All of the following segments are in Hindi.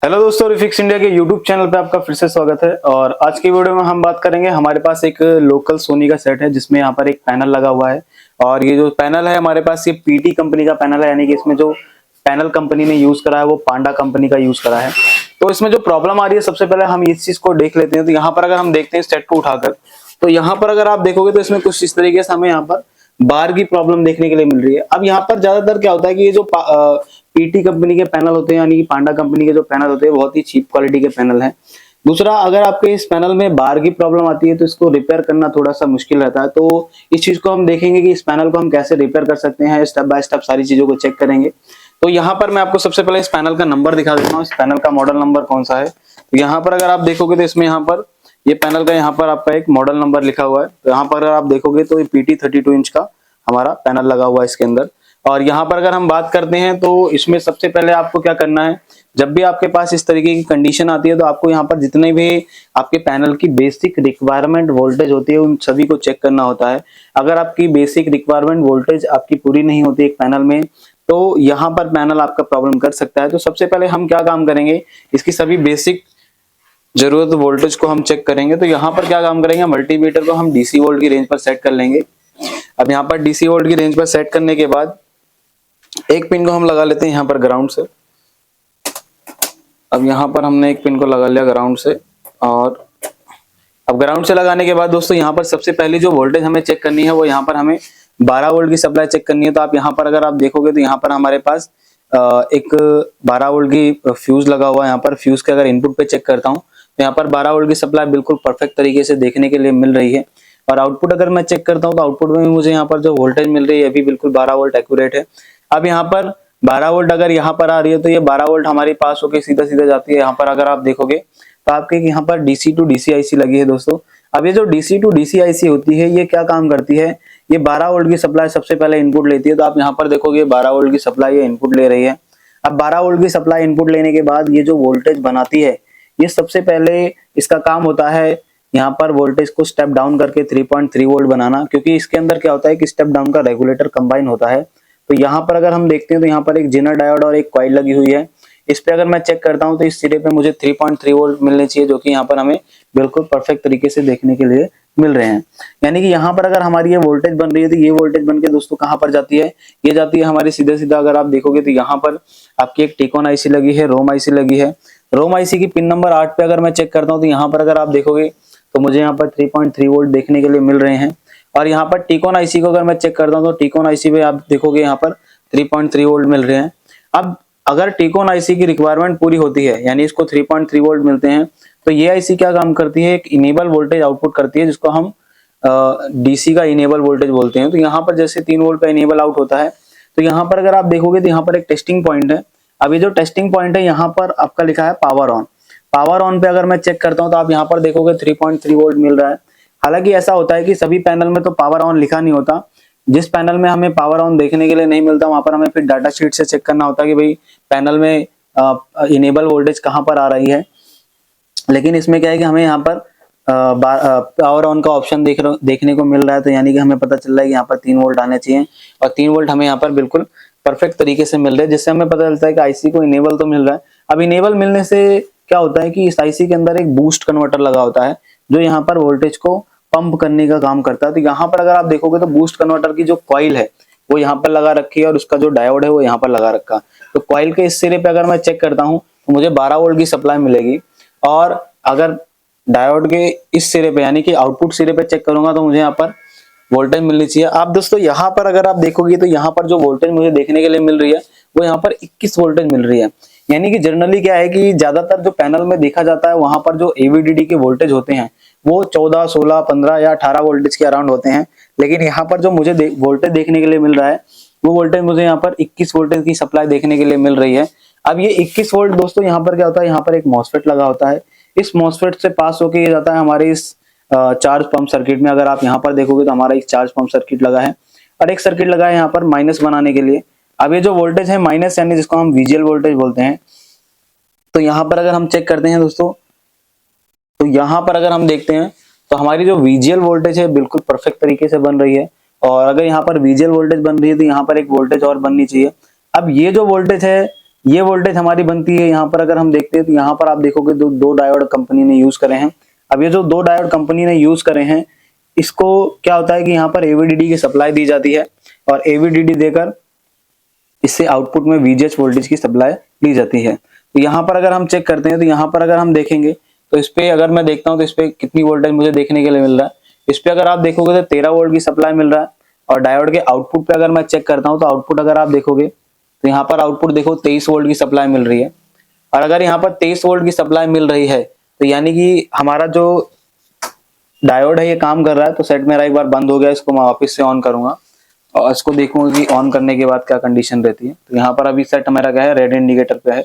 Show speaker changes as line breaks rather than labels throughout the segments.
हेलो दोस्तों, रिफिक्स इंडिया के यूट्यूब चैनल पे आपका फिर से स्वागत है। और आज की वीडियो में हम बात करेंगे, हमारे पास एक लोकल सोनी का सेट है जिसमें यहाँ पर एक पैनल लगा हुआ है। और ये जो पैनल है हमारे पास ये पीटी कंपनी का पैनल है, यानी कि इसमें जो पैनल कंपनी ने यूज करा है वो पांडा कंपनी का यूज करा है। तो इसमें जो प्रॉब्लम आ रही है, सबसे पहले हम इस चीज को देख लेते हैं। तो यहाँ पर अगर हम देखते हैं सेट को उठाकर, तो यहाँ पर अगर आप देखोगे तो इसमें कुछ इस तरीके से हमें यहाँ पर बार की प्रॉब्लम देखने के लिए मिल रही है। अब यहाँ पर ज्यादातर क्या होता है कि ये जो पीटी कंपनी के पैनल होते हैं, यानी कि पांडा कंपनी के जो पैनल होते हैं, बहुत ही चीप क्वालिटी के पैनल हैं। दूसरा, अगर आपके इस पैनल में बार की प्रॉब्लम आती है तो इसको रिपेयर करना थोड़ा सा मुश्किल रहता है। तो इस चीज को हम देखेंगे कि इस पैनल को हम कैसे रिपेयर कर सकते हैं, स्टेप बाय स्टेप सारी चीजों को चेक करेंगे। तो यहाँ पर मैं आपको सबसे पहले इस पैनल का नंबर दिखा देता हूँ, इस पैनल का मॉडल नंबर कौन सा है। तो यहाँ पर अगर आप देखोगे तो इसमें यहाँ पर ये पैनल का यहाँ पर आपका एक मॉडल नंबर लिखा हुआ है। तो यहाँ पर अगर आप देखोगे तो ये पीटी 32 इंच का हमारा पैनल लगा हुआ है इसके अंदर। और यहाँ पर अगर हम बात करते हैं तो इसमें सबसे पहले आपको क्या करना है, जब भी आपके पास इस तरीके की कंडीशन आती है तो आपको यहाँ पर जितने भी आपके पैनल की बेसिक रिक्वायरमेंट वोल्टेज होती है उन सभी को चेक करना होता है। अगर आपकी बेसिक रिक्वायरमेंट वोल्टेज आपकी पूरी नहीं होती एक पैनल में, तो यहाँ पर पैनल आपका प्रॉब्लम कर सकता है। तो सबसे पहले हम क्या काम करेंगे, इसकी सभी बेसिक जरूरत वोल्टेज को हम चेक करेंगे। तो यहाँ पर क्या काम करेंगे, मल्टीमीटर को हम डीसी वोल्ट की रेंज पर सेट कर लेंगे। अब यहाँ पर डीसी वोल्ट की रेंज पर सेट करने के बाद एक पिन को हम लगा लेते हैं यहाँ पर ग्राउंड से। अब यहाँ पर हमने एक पिन को लगा लिया ग्राउंड से। और अब ग्राउंड से लगाने के बाद दोस्तों यहाँ पर सबसे पहली जो वोल्टेज हमें चेक करनी है वो यहाँ पर हमें 12 वोल्ट की सप्लाई चेक करनी है। तो आप यहाँ पर अगर आप देखोगे तो यहाँ पर हमारे पास एक 12 वोल्ट की फ्यूज लगा हुआ है। यहाँ पर फ्यूज के अगर इनपुट पे चेक करता हूँ तो यहाँ पर 12 वोल्ट की सप्लाई बिल्कुल परफेक्ट तरीके से देखने के लिए मिल रही है। और आउटपुट अगर मैं चेक करता हूँ तो आउटपुट में मुझे यहाँ पर जो वोल्टेज मिल रही है अभी बिल्कुल 12 वोल्ट एक्यूरेट है। अब यहाँ पर 12 वोल्ट अगर यहाँ पर आ रही है तो ये 12 वोल्ट हमारे पास होके सीधा सीधा जाती है। यहाँ पर अगर आप देखोगे तो आपके यहाँ पर डीसी टू डीसी आईसी लगी है दोस्तों। अब ये जो डीसी टू डीसी आईसी होती है ये क्या काम करती है, ये 12 वोल्ट की सप्लाई सबसे पहले इनपुट लेती है। तो आप यहाँ पर देखोगे 12 वोल्ट की सप्लाई ये इनपुट ले रही है। अब 12 वोल्ट की सप्लाई इनपुट लेने के बाद ये जो वोल्टेज बनाती है, ये सबसे पहले इसका काम होता है यहाँ पर वोल्टेज को स्टेप डाउन करके 3.3 वोल्ट बनाना, क्योंकि इसके अंदर क्या होता है कि स्टेप डाउन का रेगुलेटर कंबाइन होता है। तो यहाँ पर अगर हम देखते हैं तो यहाँ पर एक जेनर डायोड और एक कॉइल लगी हुई है। इस पे अगर मैं चेक करता हूँ तो इस सिरे पे मुझे 3.3 वोल्ट मिलने चाहिए, जो कि यहाँ पर हमें बिल्कुल परफेक्ट तरीके से देखने के लिए मिल रहे हैं। यानी कि यहाँ पर अगर हमारी ये वोल्टेज बन रही है तो ये वोल्टेज बन के दोस्तों कहाँ पर जाती है, ये जाती है हमारी सीधा सीधा अगर आप देखोगे तो यहाँ पर आपकी एक टिकोन आईसी लगी है, रोम आईसी लगी है। रोम आईसी की पिन नंबर 8 पे अगर मैं चेक करता हूँ तो यहाँ पर अगर आप देखोगे तो मुझे यहाँ पर 3.3 वोल्ट देखने के लिए मिल रहे हैं। और यहाँ पर टिकोन आईसी को अगर मैं चेक करता हूँ तो टिकोन आईसी पे आप देखोगे यहाँ पर 3.3 वोल्ट मिल रहे हैं। अब अगर टिकोन आईसी की रिक्वायरमेंट पूरी होती है, यानी इसको 3.3 वोल्ट मिलते हैं, तो ये आईसी क्या काम करती है, एक इनेबल वोल्टेज आउटपुट करती है, जिसको हम डीसी का इनेबल वोल्टेज बोलते हैं। तो यहाँ पर जैसे 3 वोल्ट का इनेबल आउट होता है, तो यहाँ पर अगर आप देखोगे तो यहाँ पर एक टेस्टिंग पॉइंट है। अभी जो टेस्टिंग पॉइंट है यहाँ पर आपका लिखा है पावर ऑन। पावर ऑन पे अगर मैं चेक करता हूँ तो आप यहाँ पर देखोगे 3.3 वोल्ट मिल रहा है। हालांकि ऐसा होता है कि सभी पैनल में तो पावर ऑन लिखा नहीं होता। जिस पैनल में हमें पावर ऑन देखने के लिए नहीं मिलता वहां पर हमें फिर डाटा शीट से चेक करना होता है कि भाई पैनल में इनेबल वोल्टेज कहाँ पर आ रही है। लेकिन इसमें क्या है कि हमें यहाँ पर पावर ऑन का ऑप्शन देखने को मिल रहा है। तो यानी कि हमें पता चल रहा है कि यहाँ पर 3 वोल्ट आने चाहिए, और 3 वोल्ट हमें यहाँ पर बिल्कुल परफेक्ट तरीके से मिल रहे हैं, जिससे हमें पता चलता है कि आईसी को इनेबल तो मिल रहा है। अब इनेबल मिलने से क्या होता है कि इस आईसी के अंदर एक बूस्ट कन्वर्टर लगा होता है, जो यहाँ पर वोल्टेज को पंप करने का काम करता है। तो यहाँ पर अगर आप देखोगे तो बूस्ट कन्वर्टर की जो कॉइल है वो यहाँ पर लगा रखी है, और उसका जो डायोड है वो यहाँ पर लगा रखा है। तो कॉइल के इस सिरे पे अगर मैं चेक करता हूँ तो मुझे 12 वोल्ट की सप्लाई मिलेगी। और अगर डायोड के इस सिरे पे यानी कि आउटपुट सिरे पे चेक करूंगा तो मुझे यहाँ पर वोल्टेज मिलनी चाहिए। आप दोस्तों यहाँ पर अगर आप देखोगे तो यहाँ पर जो वोल्टेज मुझे देखने के लिए मिल रही है वो यहाँ पर 21 वोल्टेज मिल रही है। यानी कि जनरली क्या है कि ज्यादातर जो पैनल में देखा जाता है वहां पर जो एवीडीडी के वोल्टेज होते हैं वो 14, 16, 15 या 18 वोल्टेज के अराउंड होते हैं। लेकिन यहाँ पर जो मुझे वोल्टेज देखने के लिए मिल रहा है वो वोल्टेज मुझे यहाँ पर 21 वोल्टेज की सप्लाई देखने के लिए मिल रही है। अब ये 21 वोल्ट दोस्तों यहाँ पर क्या होता है, यहाँ पर एक मॉसफेट लगा होता है। इस मॉसफेट से पास होकर ये जाता है हमारे इस चार्ज पंप सर्किट में। अगर आप यहाँ पर देखोगे तो हमारा एक चार्ज पंप सर्किट लगा है, और एक सर्किट लगा है यहाँ पर माइनस बनाने के लिए। अब ये जो वोल्टेज है माइनस, यानी जिसको हम विजुअल वोल्टेज बोलते हैं, तो यहाँ पर अगर हम चेक करते हैं दोस्तों तो यहाँ पर अगर हम देखते हैं तो हमारी जो विजुअल वोल्टेज है बिल्कुल परफेक्ट तरीके से बन रही है। और अगर यहाँ पर विजुअल वोल्टेज बन रही है तो यहाँ पर एक वोल्टेज और बननी चाहिए। अब ये जो वोल्टेज है ये वोल्टेज हमारी बनती है। यहाँ पर अगर हम देखते हैं तो यहाँ पर आप देखोगे दो डायोड कंपनी ने यूज करे हैं। अब ये जो दो डायोड कंपनी ने यूज करे हैं, इसको क्या होता है कि यहाँ पर एवीडीडी की सप्लाई दी जाती है और एवीडीडी देकर इससे आउटपुट में वीजीएच वोल्टेज की सप्लाई ली जाती है। तो यहाँ पर अगर हम चेक करते हैं तो यहाँ पर अगर हम देखेंगे तो इस पे अगर मैं देखता हूँ तो इस पे कितनी वोल्टेज मुझे देखने के लिए मिल रहा है। इस पे अगर आप देखोगे तो 13 वोल्ट की सप्लाई मिल रहा है और डायोड के आउटपुट पे अगर मैं चेक करता हूँ तो आउटपुट अगर आप देखोगे तो यहाँ पर आउटपुट देखो 23 वोल्ट की सप्लाई मिल रही है। और अगर यहाँ पर 23 वोल्ट की सप्लाई मिल रही है तो यानी कि हमारा जो डायोड है ये काम कर रहा है। तो सेट मेरा एक बार बंद हो गया, इसको मैं वापस से ऑन करूंगा और इसको देखूंगा कि ऑन करने के बाद क्या कंडीशन रहती है। तो यहाँ पर अभी सेट हमारा क्या है, रेड इंडिकेटर पे है।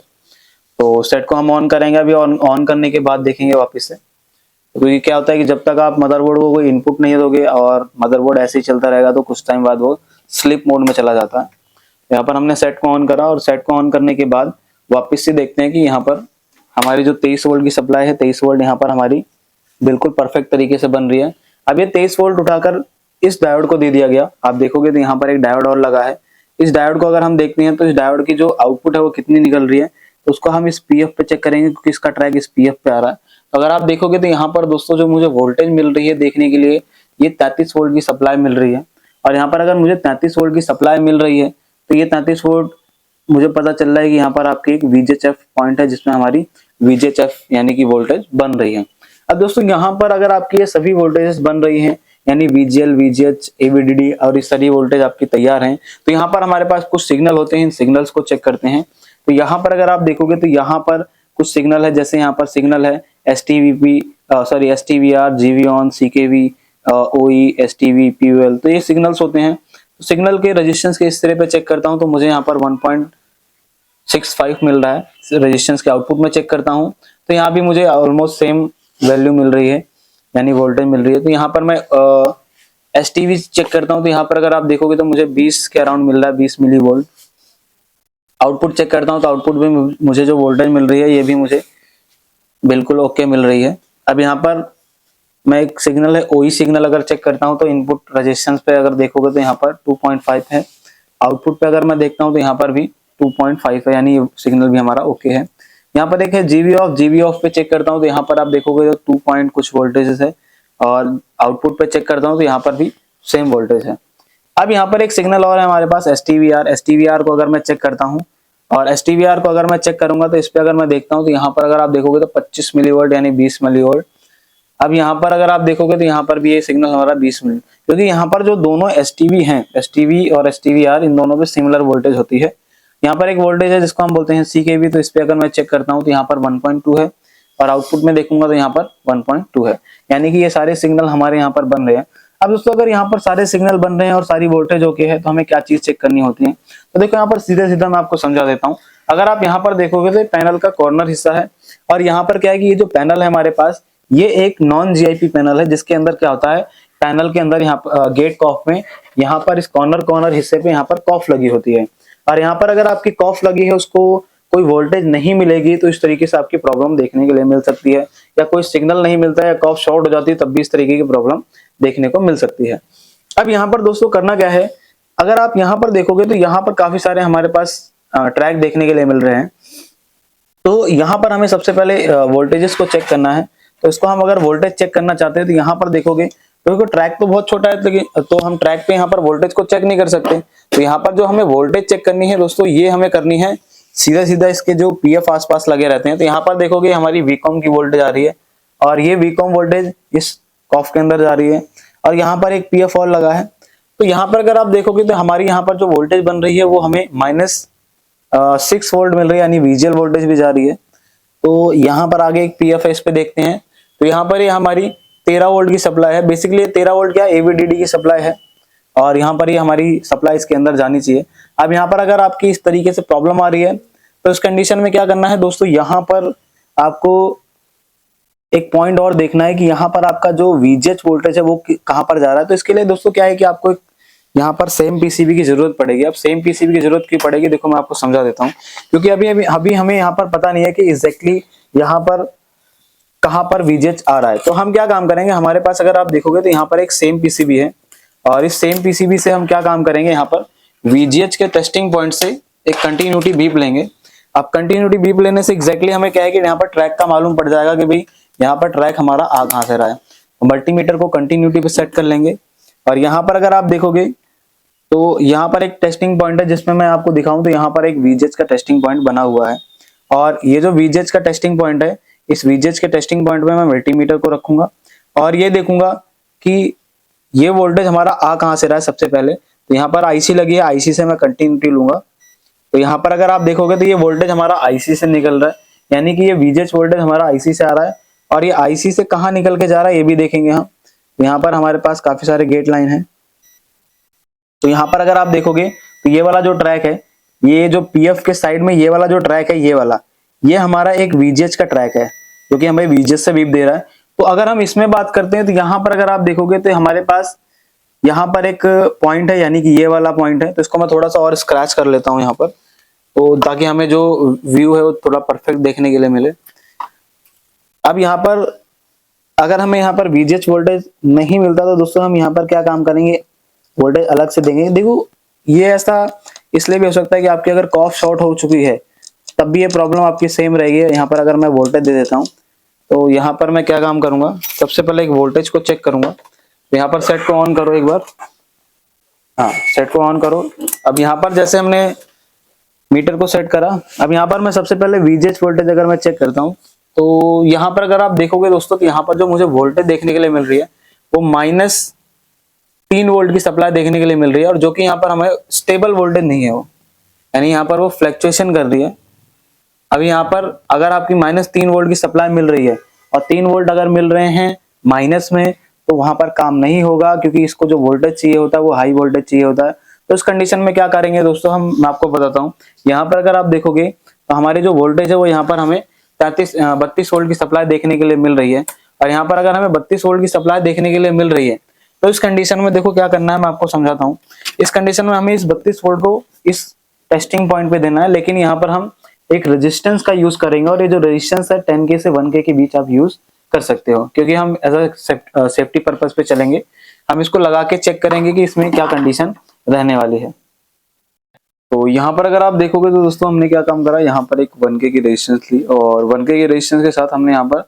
तो सेट को हम ऑन करेंगे अभी, ऑन करने के बाद देखेंगे वापस से। क्योंकि क्या होता है कि जब तक आप मदरबोर्ड को कोई इनपुट नहीं दोगे और मदरबोर्ड ऐसे ही चलता रहेगा तो कुछ टाइम बाद वो स्लीप मोड में चला जाता है। यहाँ पर हमने सेट को ऑन करा और सेट को ऑन करने के बाद वापस से देखते हैं कि यहाँ पर हमारी जो 23 वोल्ट की सप्लाई है, 23 वोल्ट यहाँ पर हमारी बिल्कुल परफेक्ट तरीके से बन रही है। अब ये 23 वोल्ट उठाकर इस डायोड को दे दिया गया। आप देखोगे तो यहाँ पर एक डायोड और लगा है। इस डायोड को अगर हम देखते हैं तो इस डायोड की जो आउटपुट है वो कितनी निकल रही है, तो उसको हम इस पीएफ पे चेक करेंगे क्योंकि इसका ट्रैक इस पीएफ पे आ रहा है। तो अगर आप देखोगे तो यहाँ पर दोस्तों जो मुझे वोल्टेज मिल रही है देखने के लिए, ये 33 वोल्ट की सप्लाई मिल रही है। और यहाँ पर अगर मुझे 33 वोल्ट की सप्लाई मिल रही है तो ये 33 वोल्ट मुझे पता चल रहा है कि यहाँ पर आपकी एक वीजीएचएफ पॉइंट है जिसमें हमारी वीजीएचएफ यानी कि वोल्टेज बन रही है। अब दोस्तों यहाँ पर अगर आपकी ये सभी वोल्टेजेस बन रही हैं यानी वीजीएल, वीजीएच, एवीडीडी और इस सारी वोल्टेज आपकी तैयार हैं, तो यहाँ पर हमारे पास कुछ सिग्नल होते हैं। इन सिग्नल्स को चेक करते हैं। तो यहाँ पर अगर आप देखोगे तो यहाँ पर कुछ सिग्नल है, जैसे यहाँ पर सिग्नल है एसटीवीआर, जीवीऑन, सीकेवी, ओई, एसटीवी, पीयूएल। तो ये सिग्नल्स होते हैं। तो सिग्नल के रेजिस्टेंस के इस तरह पे चेक करता हूँ तो मुझे यहाँ पर 1.65 मिल रहा है। रेजिस्टेंस के आउटपुट में चेक करता हूँ तो यहाँ भी मुझे ऑलमोस्ट सेम वैल्यू मिल रही है यानी वोल्टेज मिल रही है। तो यहाँ पर मैं एसटीवी चेक करता हूँ तो यहाँ पर अगर आप देखोगे तो मुझे 20 के अराउंड मिल रहा है, 20 मिली वोल्ट। आउटपुट चेक करता हूँ तो आउटपुट भी मुझे जो वोल्टेज मिल रही है ये भी मुझे बिल्कुल ओके मिल रही है। अब यहाँ पर मैं एक सिग्नल है ओई सिग्नल अगर चेक करता हूँ तो इनपुट रेजिस्टेंस पे अगर देखोगे तो यहाँ पर 2.5 है। आउटपुट पे अगर मैं देखता हूँ तो यहाँ पर भी 2.5 है यानी सिग्नल भी हमारा ओके है। यहाँ पर एक है जीवी ऑफ पे चेक करता हूँ तो यहाँ पर आप देखोगे तो 2 पॉइंट कुछ वोल्टेजेस है और आउटपुट पे चेक करता हूँ तो यहाँ पर भी सेम वोल्टेज है। अब यहाँ पर एक सिग्नल और है हमारे पास एसटीवीआर को अगर मैं चेक करता हूँ और एसटीवीआर को अगर मैं चेक करूंगा तो इस पे अगर मैं देखता हूँ तो यहाँ पर अगर आप देखोगे तो 25 मिलीवोल्ट यानी 20 मिलीवोल्ट। अब यहाँ पर अगर आप देखोगे तो यहाँ पर भी ये सिग्नल हमारा 20 मिली, क्योंकि यहाँ पर जो दोनों एसटीवी हैं, एसटीवी और एसटीवीआर, इन दोनों पे सिमिलर वोल्टेज होती है। यहाँ पर एक वोल्टेज है जिसको हम बोलते हैं सीकेवी। तो इस पे अगर मैं चेक करता हूँ तो यहाँ पर 1.2 है और आउटपुट में देखूंगा तो यहाँ पर 1.2 है यानी कि ये सारे सिग्नल हमारे यहाँ पर बन रहे हैं। अब दोस्तों अगर यहाँ पर सारे सिग्नल बन रहे हैं और सारी वोल्टेज ओके है तो हमें क्या चीज चेक करनी होती है। तो देखो यहाँ पर सीधे सीधा मैं आपको समझा देता हूँ। अगर आप यहाँ पर देखोगे तो पैनल का कॉर्नर हिस्सा है और यहाँ पर क्या है कि ये जो पैनल है हमारे पास ये एक नॉन जीआईपी पैनल है जिसके अंदर क्या होता है, पैनल के अंदर यहाँ गेट कॉफ में यहाँ पर इस कॉर्नर हिस्से पे यहाँ पर कॉफ लगी होती है और यहाँ पर अगर आपकी कॉफ लगी है उसको कोई वोल्टेज नहीं मिलेगी तो इस तरीके से आपकी प्रॉब्लम देखने के लिए मिल सकती है, या कोई सिग्नल नहीं मिलता है या कॉफ शॉर्ट हो जाती है तब भी इस तरीके की प्रॉब्लम देखने को मिल सकती है। अब यहाँ पर दोस्तों करना क्या है, अगर आप यहाँ पर देखोगे तो यहाँ पर काफी सारे हमारे पास ट्रैक देखने के लिए मिल रहे हैं। तो यहाँ पर हमें सबसे पहले वोल्टेजेस को चेक करना है। तो इसको हम अगर वोल्टेज चेक करना चाहते हैं तो यहाँ पर देखोगे क्योंकि ट्रैक तो बहुत छोटा है लेकिन तो हम ट्रैक पे यहाँ पर वोल्टेज को चेक नहीं कर सकते। तो यहाँ पर जो हमें वोल्टेज चेक करनी है दोस्तों ये हमें करनी है सीधा सीधा इसके जो पीएफ आसपास लगे रहते हैं। तो यहाँ पर देखोगे हमारी वीकॉम की वोल्टेज आ रही है और ये वीकॉम वोल्टेज इस कॉफ के अंदर जा रही है और यहाँ पर एक पीएफ और लगा है। तो यहाँ पर अगर आप देखोगे तो हमारी यहाँ पर जो वोल्टेज बन रही है वो हमें -6 वोल्ट मिल रही है यानी वीजीएल वोल्टेज भी जा रही है। तो यहाँ पर आगे एक पीएफ है, इस पे देखते हैं। तो यहाँ पर ये हमारी 13 वोल्ट की सप्लाई है। बेसिकली 13 वोल्ट क्या एवीडीडी की सप्लाई है और यहाँ पर ये हमारी सप्लाई इसके अंदर जानी चाहिए। अब यहाँ पर अगर आपकी इस तरीके से प्रॉब्लम आ रही है तो इस कंडीशन में क्या करना है दोस्तों, यहाँ पर आपको एक पॉइंट और देखना है कि यहाँ पर आपका जो वीजीएच वोल्टेज है वो कहाँ पर जा रहा है। तो इसके लिए दोस्तों क्या है कि आपको यहाँ पर सेम पीसीबी की जरूरत पड़ेगी। अब सेम पीसीबी की जरूरत क्यों पड़ेगी, देखो मैं आपको समझा देता हूँ। क्योंकि अभी हमें यहाँ पर पता नहीं है कि एग्जैक्टली यहाँ पर कहाँ पर वीजीएच आ रहा है। तो हम क्या काम करेंगे, हमारे पास अगर आप देखोगे तो यहाँ पर एक सेम पीसीबी है और इस सेम पीसीबी से हम क्या काम करेंगे, यहाँ पर वीजीएच के टेस्टिंग पॉइंट से एक कंटिन्यूटी बीप लेंगे। अब कंटिन्यूटी बीप लेने से एग्जैक्टली हमें क्या है कि यहाँ पर ट्रैक का मालूम पड़ जाएगा कि भाई यहाँ पर ट्रैक हमारा आ कहाँ से रहा है। मल्टीमीटर को कंटिन्यूटी पे सेट कर लेंगे और यहाँ पर अगर आप देखोगे तो यहाँ पर एक टेस्टिंग पॉइंट है जिसमें मैं आपको दिखाऊं तो यहाँ पर एक वीजेज का टेस्टिंग पॉइंट बना हुआ है और ये जो वीजेज का टेस्टिंग पॉइंट है, इस वीजेज के टेस्टिंग पॉइंट पे मैं मल्टीमीटर को रखूंगा और ये देखूंगा कि ये वोल्टेज हमारा आ कहाँ से रहा है। सबसे पहले तो यहाँ पर आईसी लगी है, आईसी से मैं कंटिन्यूटी लूंगा तो यहाँ पर अगर आप देखोगे तो ये वोल्टेज हमारा आईसी से निकल रहा है, यानी कि ये वीजेज वोल्टेज हमारा आईसी से आ रहा है और ये आईसी से कहाँ निकल के जा रहा है ये भी देखेंगे हम। यहाँ पर हमारे पास काफी सारे गेट लाइन है तो यहाँ पर अगर आप देखोगे तो ये वाला जो ट्रैक है, ये जो पीएफ के साइड में ये वाला जो ट्रैक है, ये वाला ये हमारा एक वीजेज का ट्रैक है जो कि हमें वीजेज से बीप दे रहा है। तो अगर हम इसमें बात करते हैं तो यहाँ पर अगर आप देखोगे तो हमारे पास यहाँ पर एक पॉइंट है, यानी कि ये वाला पॉइंट है। तो इसको मैं थोड़ा सा और स्क्रैच कर लेता हूँ यहाँ पर, तो ताकि हमें जो व्यू है वो थोड़ा परफेक्ट देखने के लिए मिले। अब यहाँ पर अगर हमें यहाँ पर वीजेज वोल्टेज नहीं मिलता तो दोस्तों हम यहाँ पर क्या काम करेंगे, वोल्टेज अलग से देंगे। देखो ये ऐसा इसलिए भी हो सकता है कि आपकी अगर कॉफ शॉर्ट हो चुकी है तब भी ये प्रॉब्लम आपकी सेम रहेगी। यहाँ पर अगर मैं वोल्टेज दे देता हूँ तो यहाँ पर मैं क्या काम करूंगा, सबसे पहले एक वोल्टेज को चेक करूंगा। तो यहाँ पर सेट को ऑन करो एक बार, हाँ सेट को ऑन करो। अब यहाँ पर जैसे हमने मीटर को सेट करा, अब यहाँ पर मैं सबसे पहले वीजेज वोल्टेज अगर मैं चेक करता हूँ तो यहाँ पर अगर आप देखोगे दोस्तों तो यहाँ पर जो मुझे वोल्टेज देखने के लिए मिल रही है वो -3 वोल्ट की सप्लाई देखने के लिए मिल रही है और जो कि यहाँ पर हमें स्टेबल वोल्टेज नहीं है वो, यानी यहाँ पर वो फ्लक्चुएशन कर रही है। अब यहाँ पर अगर आपकी -3 वोल्ट की सप्लाई मिल रही है और 3 वोल्ट अगर मिल रहे हैं माइनस में तो वहां पर काम नहीं होगा, क्योंकि इसको जो वोल्टेज चाहिए होता है वो हाई वोल्टेज चाहिए होता है। तो इस कंडीशन में क्या करेंगे दोस्तों, मैं आपको बताता हूँ। यहाँ पर अगर आप देखोगे तो हमारी जो वोल्टेज है वो यहाँ पर हमें 32 वोल्ट की सप्लाई देखने के लिए मिल रही है और यहाँ पर अगर हमें 32 वोल्ट की सप्लाई देखने के लिए मिल रही है तो इस कंडीशन में देखो क्या करना है, मैं आपको समझाता हूँ। इस कंडीशन में हमें इस 32 वोल्ट को इस टेस्टिंग पॉइंट पे देना है, लेकिन यहाँ पर हम एक रेजिस्टेंस का यूज करेंगे और ये जो रेजिस्टेंस है 10K से 1K के बीच आप यूज कर सकते हो, क्योंकि हम एज अ सेफ्टी पर्पज पे चलेंगे। हम इसको लगा के चेक करेंगे कि इसमें क्या कंडीशन रहने वाली है। तो यहाँ पर अगर आप देखोगे तो दोस्तों हमने क्या काम करा, यहाँ पर एक 1K की रेजिस्टेंस ली और 1K की रेजिस्टेंस के साथ हमने यहाँ पर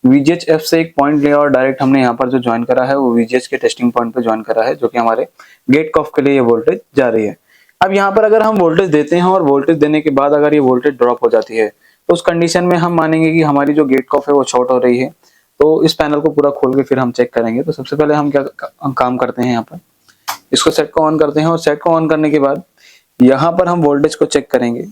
VGHF से एक पॉइंट लिया और डायरेक्ट हमने यहाँ पर जो ज्वाइन करा है वो VGH के टेस्टिंग पॉइंट पे ज्वाइन करा है, जो कि हमारे गेट कॉफ के लिए ये वोल्टेज जा रही है। अब यहाँ पर अगर हम वोल्टेज देते हैं और वोल्टेज देने के बाद अगर ये वोल्टेज ड्रॉप हो जाती है तो उस कंडीशन में हम मानेंगे कि हमारी जो गेट कॉफ है वो शॉर्ट हो रही है। तो इस पैनल को पूरा खोल के फिर हम चेक करेंगे। तो सबसे पहले हम क्या काम करते हैं, यहाँ पर इसको सेट को ऑन करते हैं और सेट को ऑन करने के बाद यहाँ पर हम वोल्टेज को चेक करेंगे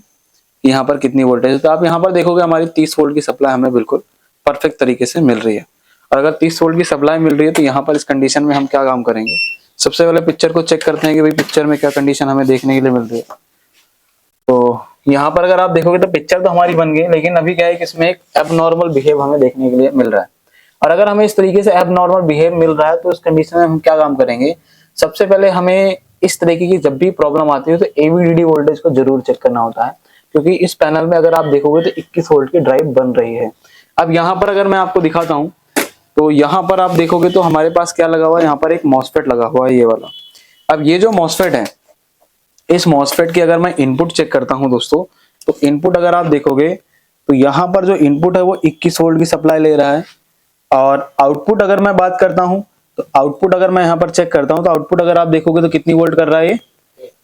यहाँ पर कितनी वोल्टेज है। तो आप यहाँ पर देखोगे हमारी 30 वोल्ट की सप्लाई हमें बिल्कुल परफेक्ट तरीके से मिल रही है। और अगर 30 वोल्ट की सप्लाई मिल रही है तो यहाँ पर इस कंडीशन में हम क्या काम करेंगे, सबसे पहले पिक्चर को चेक करते हैं कि भाई पिक्चर में क्या कंडीशन हमें देखने के लिए मिल रही है। तो यहाँ पर अगर आप देखोगे तो पिक्चर तो हमारी बन गई, लेकिन अभी क्या है कि इसमें एक एबनॉर्मल बिहेव हमें देखने के लिए मिल रहा है। और अगर हमें इस तरीके से एबनॉर्मल बिहेव मिल रहा है तो इस कंडीशन में हम क्या काम करेंगे, सबसे पहले हमें इस तरीके की जब भी प्रॉब्लम आती है तो AVDD वोल्टेज को जरूर चेक करना होता है, क्योंकि इस पैनल में अगर आप देखोगे तो 21 वोल्ट की ड्राइव बन रही है। अब यहाँ पर अगर मैं आपको दिखाता हूँ तो यहाँ पर आप देखोगे तो हमारे पास क्या लगा हुआ है, यहाँ पर एक मॉसफेट लगा हुआ है ये वाला। अब ये जो मॉसफेट है, इस मॉसफेट की अगर मैं इनपुट चेक करता हूँ दोस्तों, तो इनपुट अगर आप देखोगे तो यहाँ पर जो इनपुट है वो 21 वोल्ट की सप्लाई ले रहा है। और आउटपुट अगर मैं बात करता हूँ तो आउटपुट अगर मैं यहाँ पर चेक करता हूँ तो आउटपुट अगर आप देखोगे तो कितनी वोल्ट कर रहा है, ये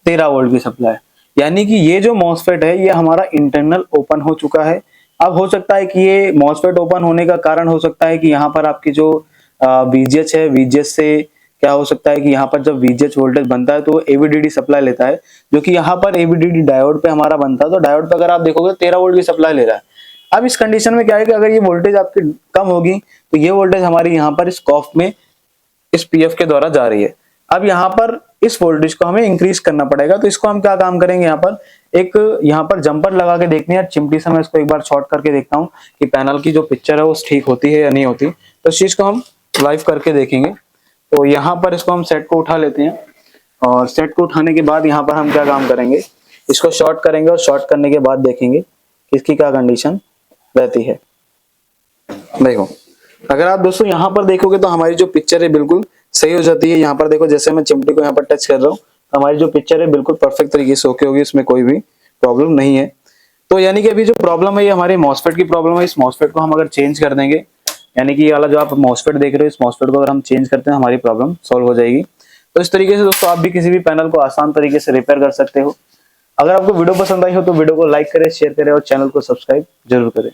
13 वोल्ट की सप्लाई। यानी कि ये जो मॉसफेट है ये हमारा इंटरनल ओपन हो चुका है। अब हो सकता है कि ये मॉसफेट ओपन होने का कारण हो सकता है कि यहाँ पर आपकी जो VGH है, VGH से क्या हो सकता है कि यहाँ पर जब VGH वोल्टेज बनता है तो AVDD सप्लाई लेता है, जो कि यहाँ पर AVDD डायोड पे हमारा बनता है। तो डायोड पे अगर आप देखोगे 13 वोल्ट की सप्लाई ले रहा है। अब इस कंडीशन में क्या है कि अगर ये वोल्टेज आपकी कम होगी तो ये वोल्टेज हमारी यहाँ पर इस कॉफ में इस PF के द्वारा जा रही है। अब यहाँ पर इस वोल्टेज को हमें इंक्रीज करना पड़ेगा। तो इसको हम क्या काम करेंगे, यहाँ पर जंपर लगा के देखते हैं। चिमटी से मैं इसको एक बार शॉर्ट करके देखता हूँ कि पैनल की जो पिक्चर है वो ठीक होती है या नहीं होती। तो इस चीज को हम लाइव करके देखेंगे। तो यहाँ पर इसको हम सेट को उठा लेते हैं और सेट को उठाने के बाद यहाँ पर हम क्या काम करेंगे, इसको शॉर्ट करेंगे और शॉर्ट करने के बाद देखेंगे कि इसकी क्या कंडीशन रहती है। देखो अगर आप दोस्तों यहाँ पर देखोगे तो हमारी जो पिक्चर है बिल्कुल सही हो जाती है। यहाँ पर देखो जैसे मैं चिमटी को यहाँ पर टच कर रहा हूँ तो हमारी जो पिक्चर है बिल्कुल परफेक्ट तरीके से ओके होगी, इसमें कोई भी प्रॉब्लम नहीं है। तो यानी कि अभी जो प्रॉब्लम है ये हमारे मॉसफेट की प्रॉब्लम है। इस मॉसफेट को हम अगर चेंज कर देंगे, यानी कि ये वाला जो आप मॉसफेट देख रहे हो, इस मॉसफेट को अगर हम चेंज करते हैं हमारी प्रॉब्लम सॉल्व हो जाएगी। तो इस तरीके से दोस्तों आप भी किसी भी पैनल को आसान तरीके से रिपेयर कर सकते हो। अगर आपको वीडियो पसंद आई हो तो वीडियो को लाइक करें, शेयर करें और चैनल को सब्सक्राइब जरूर करें।